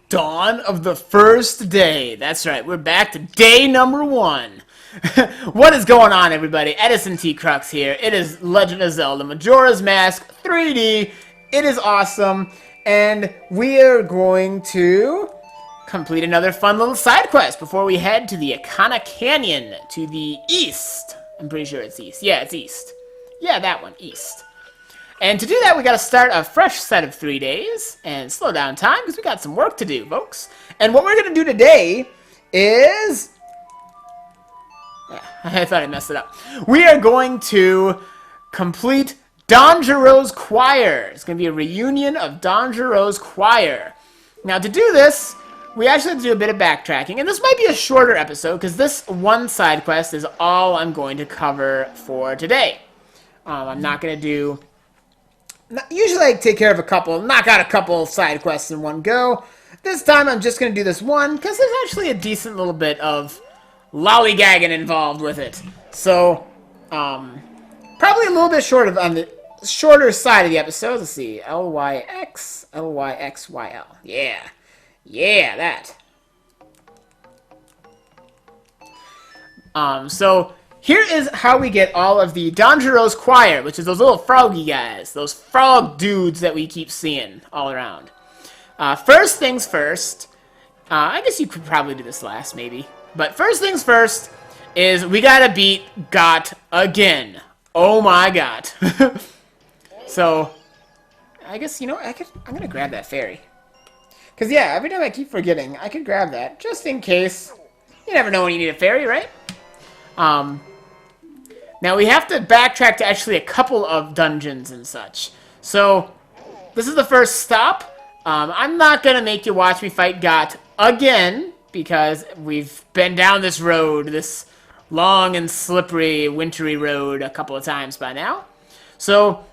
Dawn of the first day. That's right, we're back to day number 1. What is going on, everybody? Edison T. Crux here. It is Legend of Zelda Majora's Mask 3D. It is awesome, and we are going to complete another fun little side quest before we head to the Akana Canyon to the east. I'm pretty sure it's east. Yeah, it's east. Yeah, that one, east. And to do that, we got to start a fresh set of 3 days and slow down time because we got some work to do, folks. And what we're going to do today is... I thought I messed it up. We are going to complete Don Gero's choir. It's going to be a reunion of Don Gero's choir. Now, to do this, we actually have to do a bit of backtracking. And this might be a shorter episode because this one side quest is all I'm going to cover for today. I'm not going to do... Usually I take care of a couple, knock out a couple side quests in one go. This time I'm just going to do this one, because there's actually a decent little bit of lollygagging involved with it. So, probably a little bit short of, on the shorter side of the episode. Let's see, L-Y-X, L-Y-X-Y-L. Yeah. Yeah, that. So... here is how we get all of the Don Gero's choir, which is those little froggy guys, those frog dudes that we keep seeing all around. First things first, I guess you could probably do this last, maybe. But first things first is we gotta beat Got again. Oh my god. So, I guess, you know, I'm gonna grab that fairy. Because, yeah, every time I keep forgetting, I could grab that, just in case. You never know when you need a fairy, right? Now, we have to backtrack to actually a couple of dungeons and such. So, this is the first stop. I'm not going to make you watch me fight Got again, because we've been down this road, this long and slippery, wintry road a couple of times by now. So,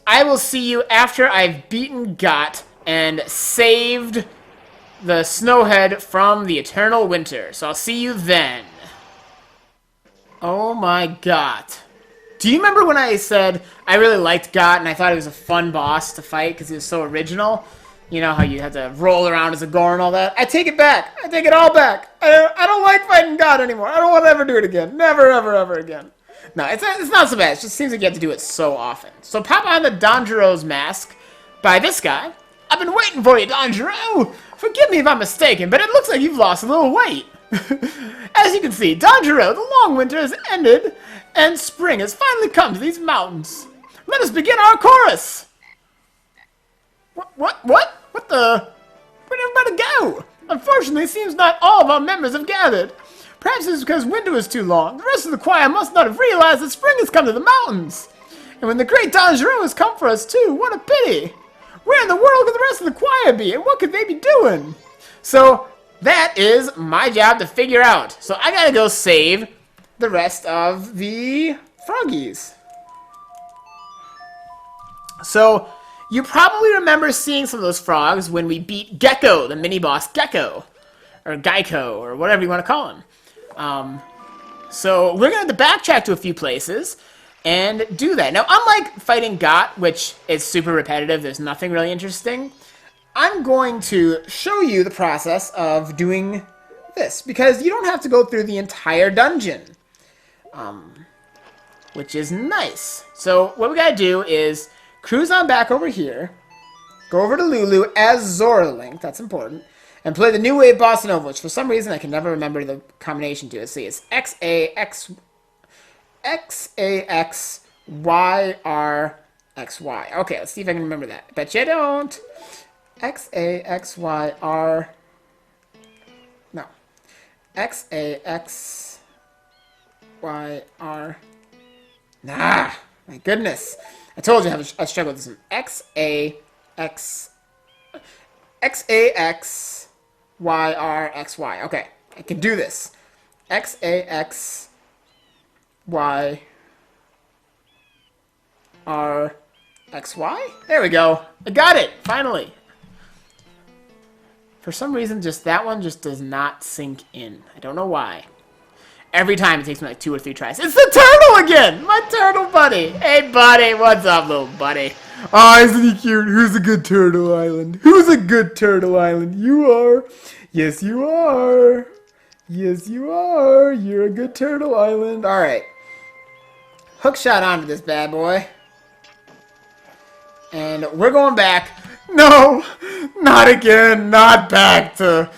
I will see you after I've beaten Got and saved the Snowhead from the eternal winter. So, I'll see you then. Oh my god. Do you remember when I said I really liked Got and I thought it was a fun boss to fight because he was so original? You know how you had to roll around as a gore and all that? I take it back. I take it all back. I don't like fighting Got anymore. I don't want to ever do it again. Never, ever, ever again. No, it's not so bad. It just seems like you have to do it so often. So pop on the Don Gero's mask by this guy. I've been waiting for you, Don Gero. Forgive me if I'm mistaken, but it looks like you've lost a little weight. As you can see, Don Gero, the long winter has ended, and spring has finally come to these mountains. Let us begin our chorus! What the? Where'd everybody go? Unfortunately, it seems not all of our members have gathered. Perhaps it's because winter was too long. The rest of the choir must not have realized that spring has come to the mountains. And when the great Don Gero has come for us too, what a pity! Where in the world could the rest of the choir be, and what could they be doing? So... that is my job to figure out. So I gotta go save the rest of the froggies. So you probably remember seeing some of those frogs when we beat Gekko, the mini-boss Gekko. Or Geico, or whatever you want to call him. So we're gonna have to backtrack to a few places and do that. Now, unlike fighting Got, which is super repetitive, there's nothing really interesting, I'm going to show you the process of doing this, because you don't have to go through the entire dungeon, which is nice. So what we gotta do is cruise on back over here, go over to Lulu as Zora Link, that's important, and play the New Wave Bossa Nova, which for some reason I can never remember the combination to it. See, it's X-A-X-Y-R-X-Y. Okay, let's see if I can remember that. Bet you don't. X-A-X-Y-R... no. X-A-X-Y-R... nah! My goodness. I told you I struggled with this one. X-A-X... X-A-X-Y-R-X-Y. Okay, I can do this. X-A-X-Y-R-X-Y? There we go. I got it! Finally! For some reason, just that one just does not sink in. I don't know why. Every time it takes me like 2 or 3 tries. It's the turtle again! My turtle buddy! Hey, buddy! What's up, little buddy? Ah, isn't he cute? Who's a good Turtle Island? Who's a good Turtle Island? You are. Yes, you are. Yes, you are. You're a good Turtle Island. All right. Hookshot onto this bad boy. And we're going back. No, not again. Not back to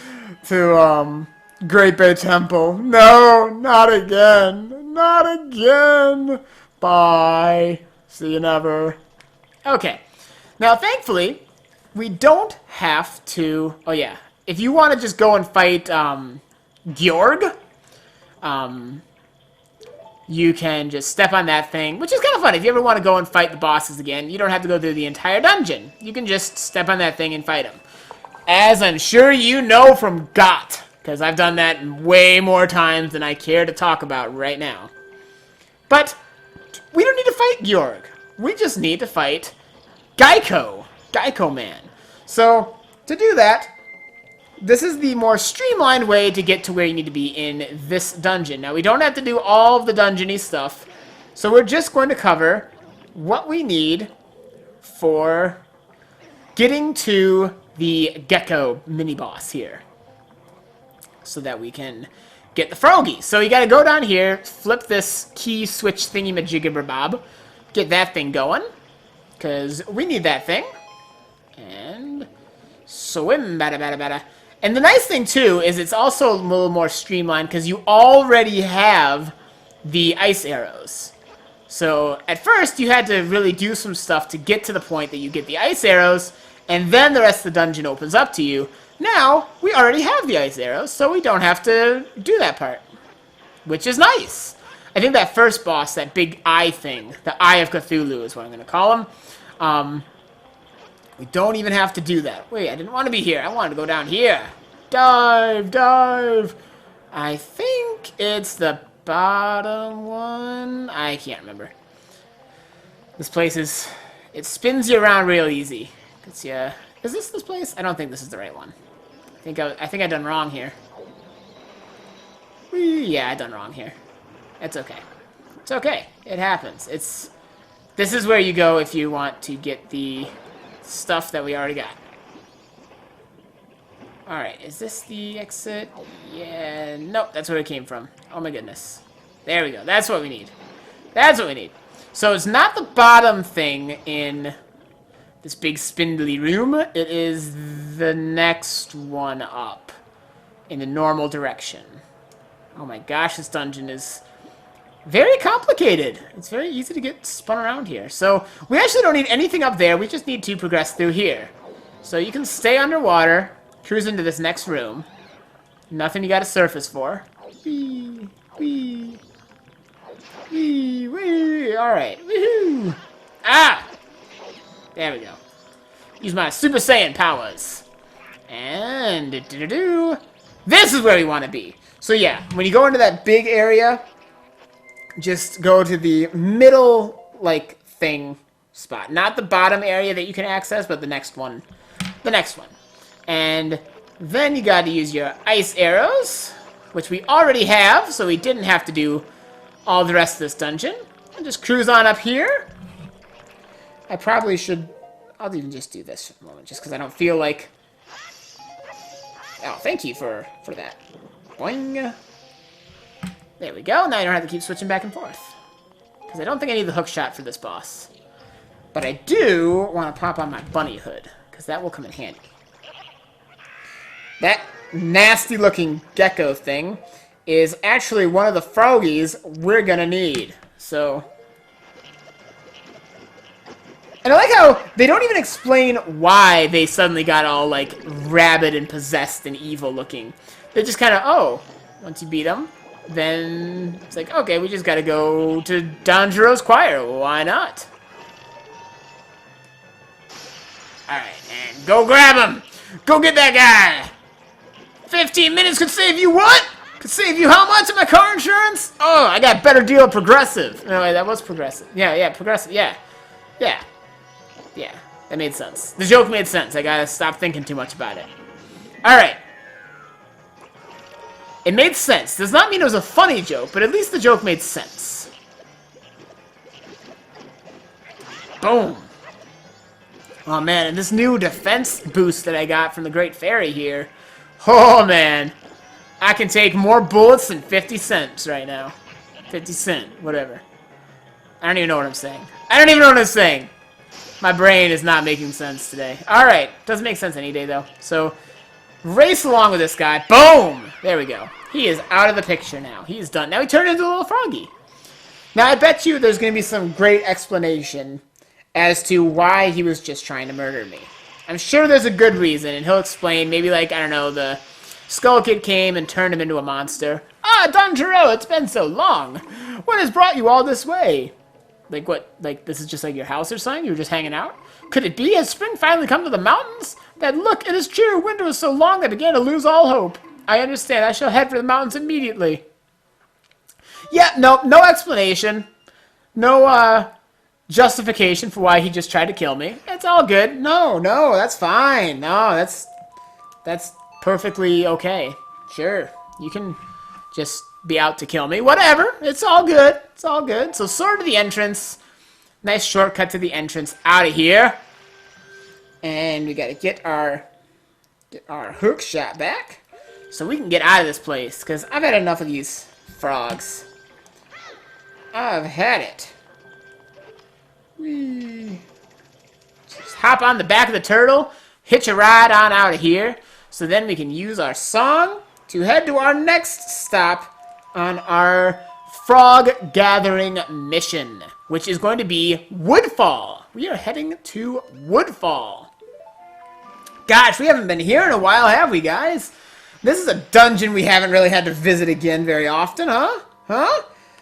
Great Bay Temple. No, not again. Not again. Bye. See you never. Okay. Now, thankfully, we don't have to... Oh, yeah. If you want to just go and fight Georg, you can just step on that thing, which is kind of fun. If you ever want to go and fight the bosses again, you don't have to go through the entire dungeon. You can just step on that thing and fight them. As I'm sure you know from GOT, because I've done that way more times than I care to talk about right now. But we don't need to fight Georg. We just need to fight Gekko. Gekko Man. So, to do that, this is the more streamlined way to get to where you need to be in this dungeon. Now, we don't have to do all of the dungeony stuff, so we're just going to cover what we need for getting to the Gekko mini-boss here, so that we can get the froggy. So you gotta go down here, flip this key switch thingy-majigger-bob, get that thing going, because we need that thing, and swim, bada. And the nice thing, too, is it's also a little more streamlined because you already have the ice arrows. So, at first, you had to really do some stuff to get to the point that you get the ice arrows, and then the rest of the dungeon opens up to you. Now, we already have the ice arrows, so we don't have to do that part, which is nice. I think that first boss, that big eye thing, the Eye of Cthulhu is what I'm going to call him, we don't even have to do that. Wait, I didn't want to be here. I wanted to go down here. Dive. I think it's the bottom one. I can't remember. This place is... It spins you around real easy. It's, yeah. Is this place? I don't think this is the right one. I think I done wrong here. Whee, yeah, I done wrong here. It's okay. It's okay. It happens. This is where you go if you want to get the stuff that we already got. Alright, is this the exit? Yeah, nope, that's where it came from. Oh my goodness. There we go. That's what we need. That's what we need. So it's not the bottom thing in this big spindly room. It is the next one up in the normal direction. Oh my gosh, this dungeon is very complicated. It's very easy to get spun around here. So we actually don't need anything up there. We just need to progress through here. So you can stay underwater, cruise into this next room. Nothing you got to surface for. Whee, whee, whee, whee. All right. Woohoo! Ah! There we go. Use my Super Saiyan powers. And this is where we want to be. So yeah, when you go into that big area, just go to the middle, like, thing spot. Not the bottom area that you can access, but the next one. The next one. And then you got to use your ice arrows, which we already have, so we didn't have to do all the rest of this dungeon. And just cruise on up here. I probably should... I'll even just do this for a moment, just because I don't feel like... Oh, thank you for that. Boing. There we go. Now you don't have to keep switching back and forth. Because I don't think I need the hook shot for this boss. But I do want to pop on my bunny hood, because that will come in handy. That nasty-looking Gekko thing is actually one of the froggies we're going to need. So... And I like how they don't even explain why they suddenly got all, like, rabid and possessed and evil-looking. They're just kind of, oh, once you beat them, then it's like, okay, we just gotta go to Don Gero's choir. Why not? Alright, and go grab him! Go get that guy! 15 minutes could save you what? Could save you how much of my car insurance? Oh, I got a better deal at Progressive. No, wait, that was Progressive. Yeah, Progressive, yeah. Yeah, that made sense. The joke made sense. I gotta stop thinking too much about it. Alright. It made sense. Does not mean it was a funny joke, but at least the joke made sense. Boom. Oh man, and this new defense boost that I got from the Great Fairy here. Oh man. I can take more bullets than 50 cents right now. 50 cent, whatever. I don't even know what I'm saying. I don't even know what I'm saying. My brain is not making sense today. Alright, doesn't make sense any day though. So, race along with this guy. Boom! There we go. He is out of the picture now. He is done. Now he turned into a little froggy. Now I bet you there's going to be some great explanation as to why he was just trying to murder me. I'm sure there's a good reason, and he'll explain, maybe like, I don't know, the Skull Kid came and turned him into a monster. Ah, Don Gero, it's been so long. What has brought you all this way? Like what, like this is just like your house or something? You were just hanging out? Could it be? Has spring finally come to the mountains? That look, it is true, winter was so long I began to lose all hope. I understand, I shall head for the mountains immediately. Yeah, no explanation. No, justification for why he just tried to kill me. It's all good. No, that's fine. No, that's perfectly okay. Sure, you can just be out to kill me. Whatever. It's all good. It's all good. So sword to the entrance. Nice shortcut to the entrance out of here. And we gotta get our hook shot back so we can get out of this place. Because I've had enough of these frogs. I've had it. Whee. Just hop on the back of the turtle, hitch a ride on out of here, so then we can use our song to head to our next stop on our frog gathering mission, which is going to be Woodfall. We are heading to Woodfall. Gosh, we haven't been here in a while, have we, guys? This is a dungeon we haven't really had to visit again very often, huh?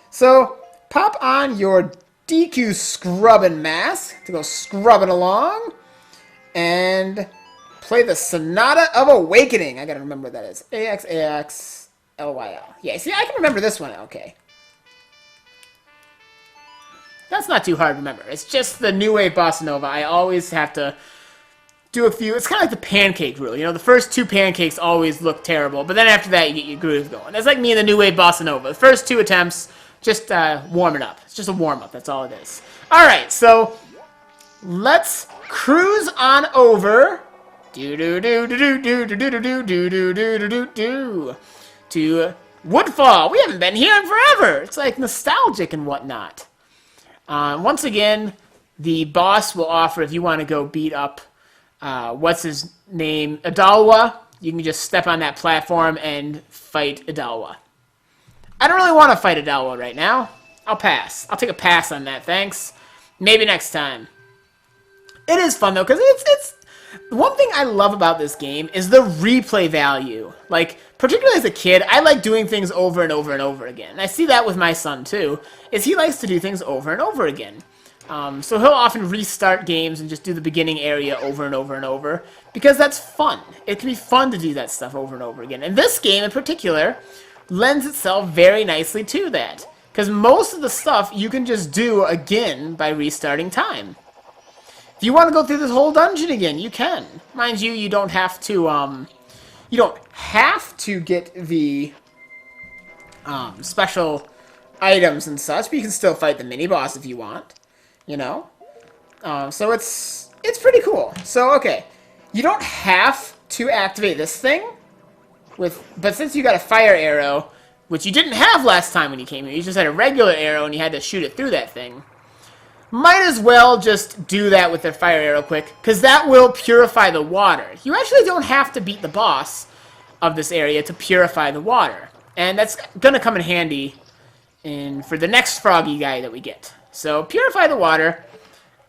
So, pop on your DQ scrubbing mask to go scrubbing along and play the Sonata of Awakening. I gotta remember what that is. AXAXLYL. Yeah, see, I can remember this one. Okay. That's not too hard to remember. It's just the New Wave Bossa Nova. I always have to do a few. It's kind of like the pancake rule. You know, the first two pancakes always look terrible, but then after that, you get your groove going. It's like me and the New Wave Bossa Nova. The first two attempts, just warming up. It's just a warm-up. That's all it is. All right, so let's cruise on over to Woodfall. We haven't been here in forever. It's like nostalgic and whatnot. Once again, the boss will offer if you want to go beat up what's his name, Adalwa. You can just step on that platform and fight Adalwa. I don't really want to fight Adalwa right now. I'll pass. I'll take a pass on that, thanks. Maybe next time. It is fun, though, because it's... One thing I love about this game is the replay value. Like, particularly as a kid, I like doing things over and over and over again. And I see that with my son, too, is he likes to do things over and over again. So he'll often restart games and just do the beginning area over and over and over, because that's fun. It can be fun to do that stuff over and over again. And this game, in particular, lends itself very nicely to that. Because most of the stuff you can just do again by restarting time. If you want to go through this whole dungeon again, you can. Mind you, you don't have to get the special items and such, but you can still fight the mini-boss if you want. You know? So it's pretty cool. So, okay. You don't have to activate this thing, but since you got a fire arrow, which you didn't have last time when you came here, you just had a regular arrow and you had to shoot it through that thing. Might as well just do that with their fire arrow quick, because that will purify the water. You actually don't have to beat the boss of this area to purify the water. And that's going to come in handy for the next froggy guy that we get. So, purify the water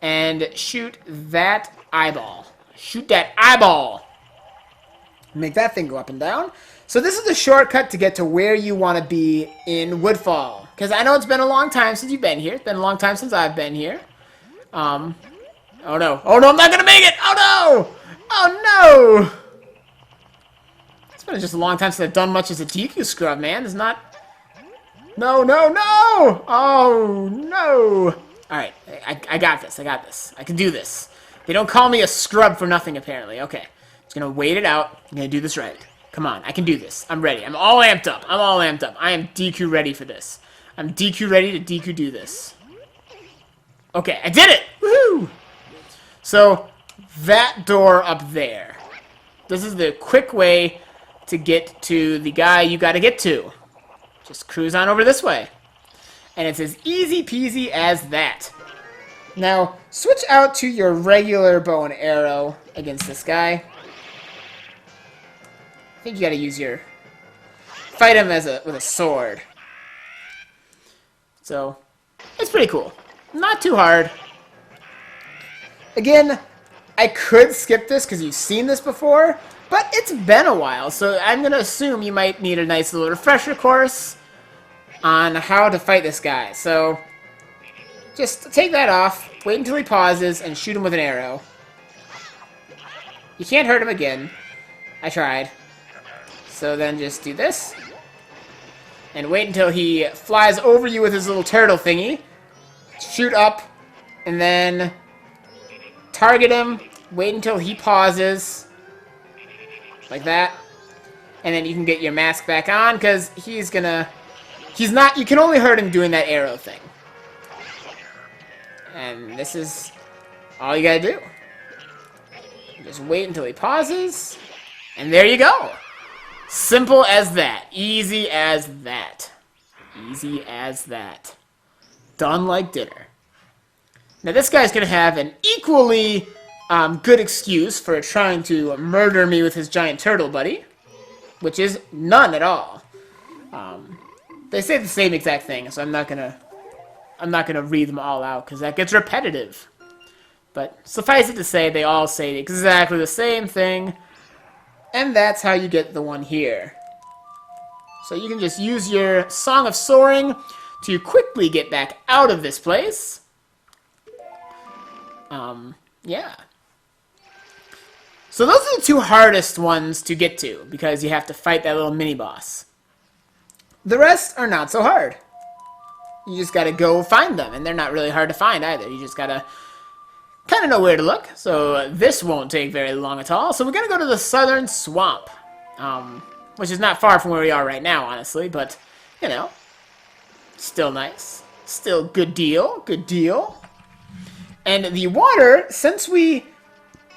and shoot that eyeball. Shoot that eyeball! Make that thing go up and down. So this is the shortcut to get to where you want to be in Woodfall. Because I know it's been a long time since you've been here. It's been a long time since I've been here. Oh no. Oh no, I'm not going to make it! Oh no! Oh no! It's been just a long time since I've done much as a DQ scrub, man. It's not... No! Oh no! Alright, I got this. I can do this. They don't call me a scrub for nothing, apparently. Okay. Just going to wait it out. I'm going to do this right. Come on, I can do this. I'm ready. I'm all amped up. I am DQ ready for this. I'm DQ ready to DQ do this. Okay, I did it! Woohoo! So, that door up there. This is the quick way to get to the guy you gotta get to. Just cruise on over this way. And it's as easy peasy as that. Now, switch out to your regular bow and arrow against this guy. I think you gotta use your... Fight him with a sword. So, it's pretty cool. Not too hard. Again, I could skip this because you've seen this before, but it's been a while, so I'm going to assume you might need a nice little refresher course on how to fight this guy. So, just take that off, wait until he pauses, and shoot him with an arrow. You can't hurt him again. I tried. So then just do this. And wait until he flies over you with his little turtle thingy. Shoot up, and then target him. Wait until he pauses. Like that. And then you can get your mask back on, because he's gonna... He's not... You can only hurt him doing that arrow thing. And this is all you gotta do. Just wait until he pauses. And there you go. Simple as that. Easy as that. Easy as that. Done like dinner. Now this guy's gonna have an equally good excuse for trying to murder me with his giant turtle buddy, which is none at all. They say the same exact thing, so I'm not gonna read them all out because that gets repetitive. But suffice it to say, they all say exactly the same thing, and that's how you get the one here. So you can just use your Song of Soaring to quickly get back out of this place. Yeah. So those are the two hardest ones to get to, because you have to fight that little mini-boss. The rest are not so hard. You just gotta go find them, and they're not really hard to find either. You just gotta kind of know where to look. So this won't take very long at all. So we're gonna go to the Southern Swamp, which is not far from where we are right now, honestly, but, you know, still nice. Still good deal, good deal. And the water, since we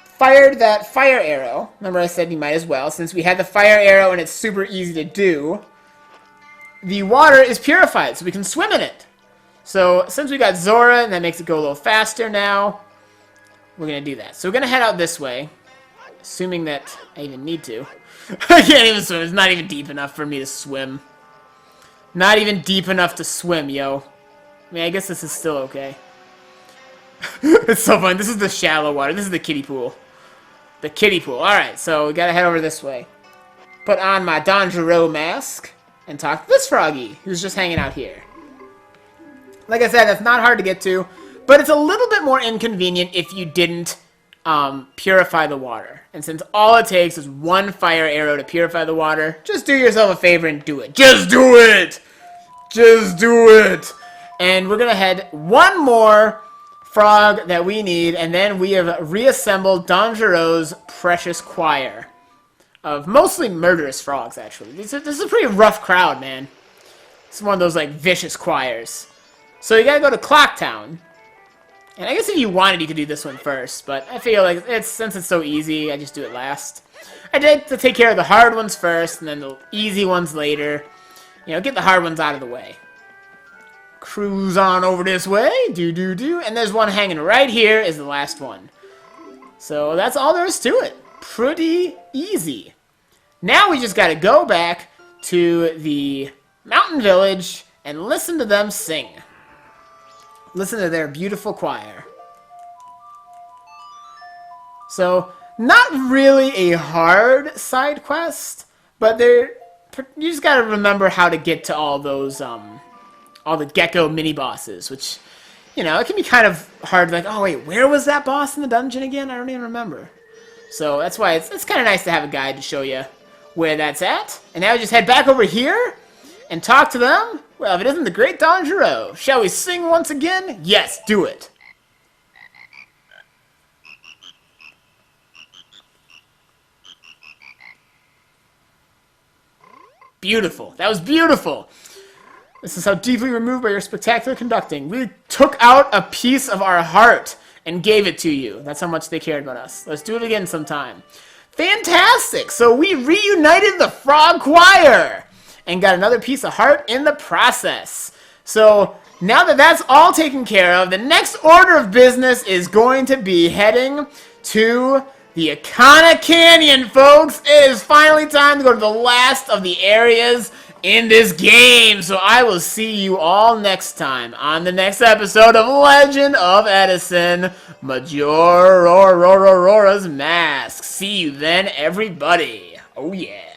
fired that fire arrow, remember I said you might as well, since we had the fire arrow and it's super easy to do, the water is purified, so we can swim in it. So, since we got Zora, and that makes it go a little faster now, we're going to do that. So we're going to head out this way, assuming that I even need to. I can't even swim, it's not even deep enough for me to swim. Not even deep enough to swim, yo. I mean, I guess this is still okay. It's so fun. This is the shallow water. This is the kiddie pool. The kiddie pool. Alright, so we gotta head over this way. Put on my Don Gero mask and talk to this froggy who's just hanging out here. Like I said, that's not hard to get to, but it's a little bit more inconvenient if you didn't purify the water. And since all it takes is one fire arrow to purify the water, just do yourself a favor and do it. Just do it! Just do it! And we're gonna head one more frog that we need, and then we have reassembled Don Gero's precious choir of mostly murderous frogs, actually. This is a pretty rough crowd, man. It's one of those, like, vicious choirs. So you gotta go to Clocktown. And I guess if you wanted, you could do this one first, but I feel like since it's so easy, I just do it last. I did to take care of the hard ones first, and then the easy ones later. You know, get the hard ones out of the way. Cruise on over this way, and there's one hanging right here is the last one. So that's all there is to it. Pretty easy. Now we just gotta go back to the mountain village and listen to them sing. Listen to their beautiful choir. So, not really a hard side quest, but you just gotta remember how to get to all those, all the Gekko mini-bosses, which, you know, it can be kind of hard, like, oh wait, where was that boss in the dungeon again? I don't even remember. So that's why it's kind of nice to have a guide to show you where that's at. And now we just head back over here and talk to them. Well, if it isn't the great Don Gero, shall we sing once again? Yes, do it. Beautiful. That was beautiful. This is how deeply removed by your spectacular conducting. We took out a piece of our heart and gave it to you. That's how much they cared about us. Let's do it again sometime. Fantastic! So we reunited the Frog Choir and got another piece of heart in the process. So now that that's all taken care of, the next order of business is going to be heading to the Akana Canyon, folks. It is finally time to go to the last of the areas in this game. So I will see you all next time on the next episode of Legend of Edison, Majora's Mask. See you then, everybody. Oh yeah.